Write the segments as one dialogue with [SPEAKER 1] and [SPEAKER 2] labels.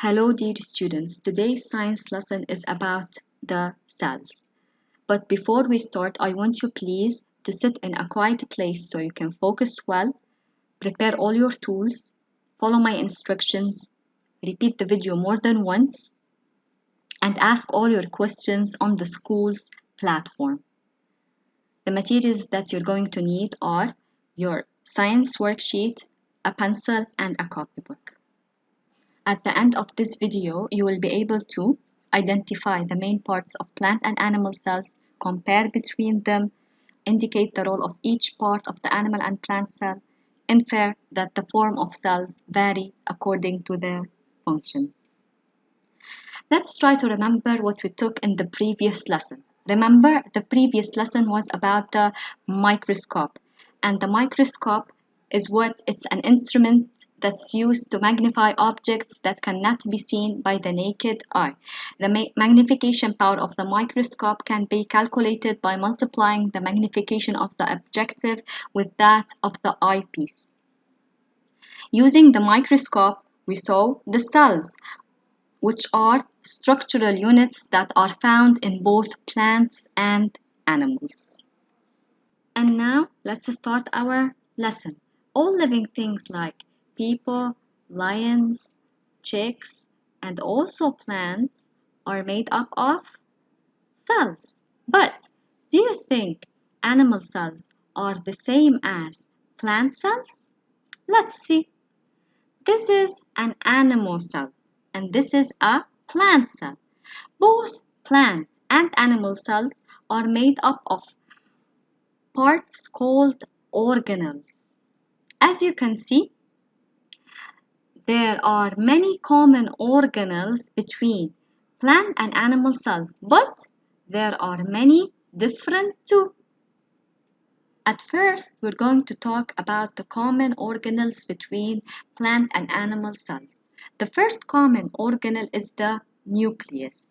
[SPEAKER 1] Hello dear students, today's science lesson is about the cells. But before we start, I want you please to sit in a quiet place so you can focus well, prepare all your tools, follow my instructions, repeat the video more than once, and ask all your questions on the school's platform. The materials that you're going to need are your science worksheet, a pencil, and a copybook. At the end of this video, you will be able to identify the main parts of plant and animal cells, compare between them, indicate the role of each part of the animal and plant cell, infer that the form of cells vary according to their functions. Let's try to remember what we took in the previous lesson. Remember, the previous lesson was about the microscope, and the microscope it's an instrument that's used to magnify objects that cannot be seen by the naked eye. The magnification power of the microscope can be calculated by multiplying the magnification of the objective with that of the eyepiece. Using the microscope, we saw the cells, which are structural units that are found in both plants and animals. And now let's start our lesson. All living things like people, lions, chicks, and also plants are made up of cells. But do you think animal cells are the same as plant cells? Let's see. This is an animal cell and this is a plant cell. Both plant and animal cells are made up of parts called organelles. As you can see, there are many common organelles between plant and animal cells, but there are many different too. At first, we're going to talk about the common organelles between plant and animal cells. The first common organelle is the nucleus.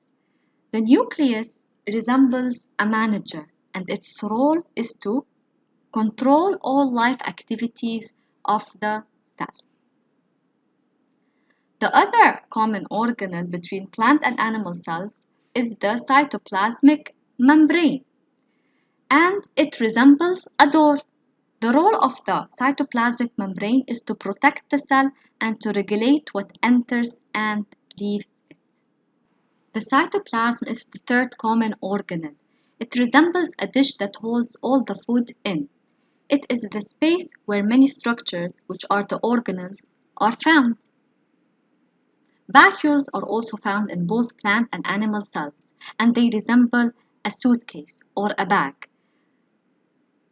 [SPEAKER 1] The nucleus resembles a manager, and its role is to control all life activities of the cell. The other common organelle between plant and animal cells is the cytoplasmic membrane, and it resembles a door. The role of the cytoplasmic membrane is to protect the cell and to regulate what enters and leaves it. The cytoplasm is the third common organelle. It resembles a dish that holds all the food in. It is the space where many structures, which are the organelles, are found. Vacuoles are also found in both plant and animal cells, and they resemble a suitcase or a bag.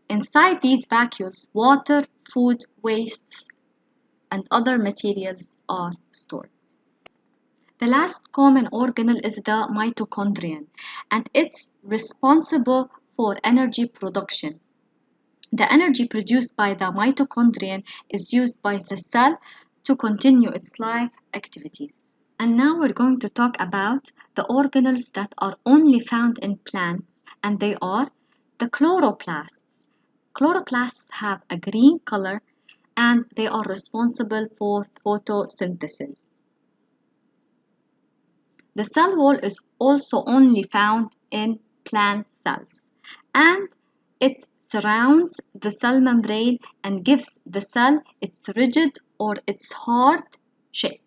[SPEAKER 1] Inside these vacuoles, water, food, wastes, and other materials are stored. The last common organelle is the mitochondrion, and it's responsible for energy production. The energy produced by the mitochondrion is used by the cell to continue its life activities. And now we're going to talk about the organelles that are only found in plants, and they are the chloroplasts. Chloroplasts have a green color and they are responsible for photosynthesis. The cell wall is also only found in plant cells, and it surrounds the cell membrane and gives the cell its rigid or its hard shape.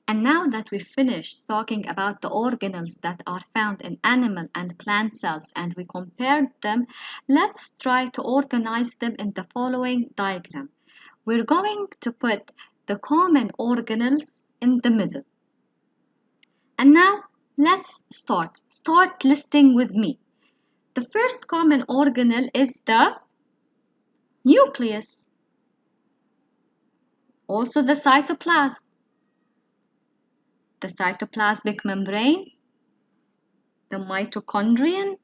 [SPEAKER 1] And now that we've finished talking about the organelles that are found in animal and plant cells and we compared them, let's try to organize them in the following diagram. We're going to put the common organelles in the middle. And now let's start. Start listing with me. The first common organelle is the nucleus, also the cytoplasm, the cytoplasmic membrane, the mitochondrion,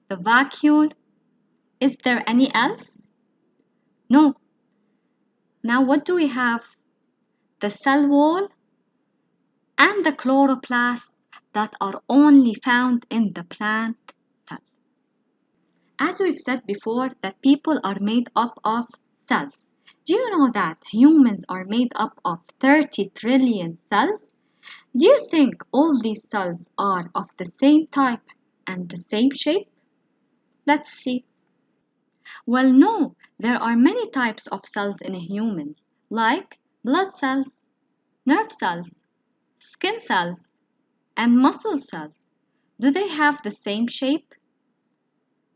[SPEAKER 1] the vacuole. Is there any else? No. Now what do we have? The cell wall and the chloroplast that are only found in the plant cell. As we've said before, that people are made up of cells. Do you know that humans are made up of 30 trillion cells? Do you think all these cells are of the same type and the same shape? Let's see. Well, no, there are many types of cells in humans, like blood cells, nerve cells, skin cells, and muscle cells. Do they have the same shape?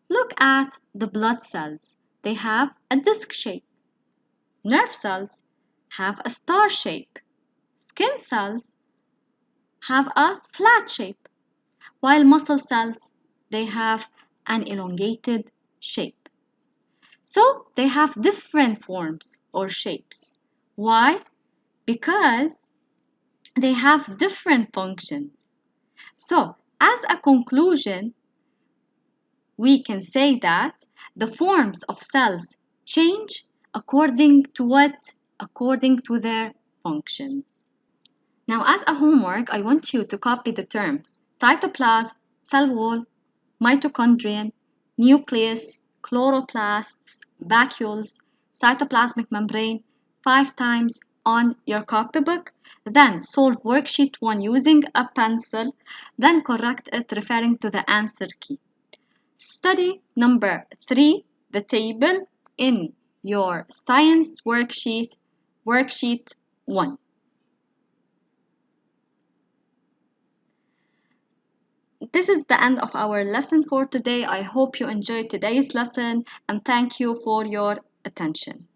[SPEAKER 1] Look at the blood cells. They have a disc shape. Nerve cells have a star shape. Skin cells have a flat shape, while muscle cells they have an elongated shape. So they have different forms or shapes. Why? Because they have different functions. So, as a conclusion, we can say that the forms of cells change according to what? According to their functions. Now, as a homework, I want you to copy the terms cytoplasm, cell wall, mitochondrion, nucleus, chloroplasts, vacuoles, cytoplasmic membrane 5 times on your copybook. Then solve worksheet 1 using a pencil. Then correct it referring to the answer key. Study number 3, the table in your science worksheet 1. This is the end of our lesson for today. I hope you enjoyed today's lesson and thank you for your attention.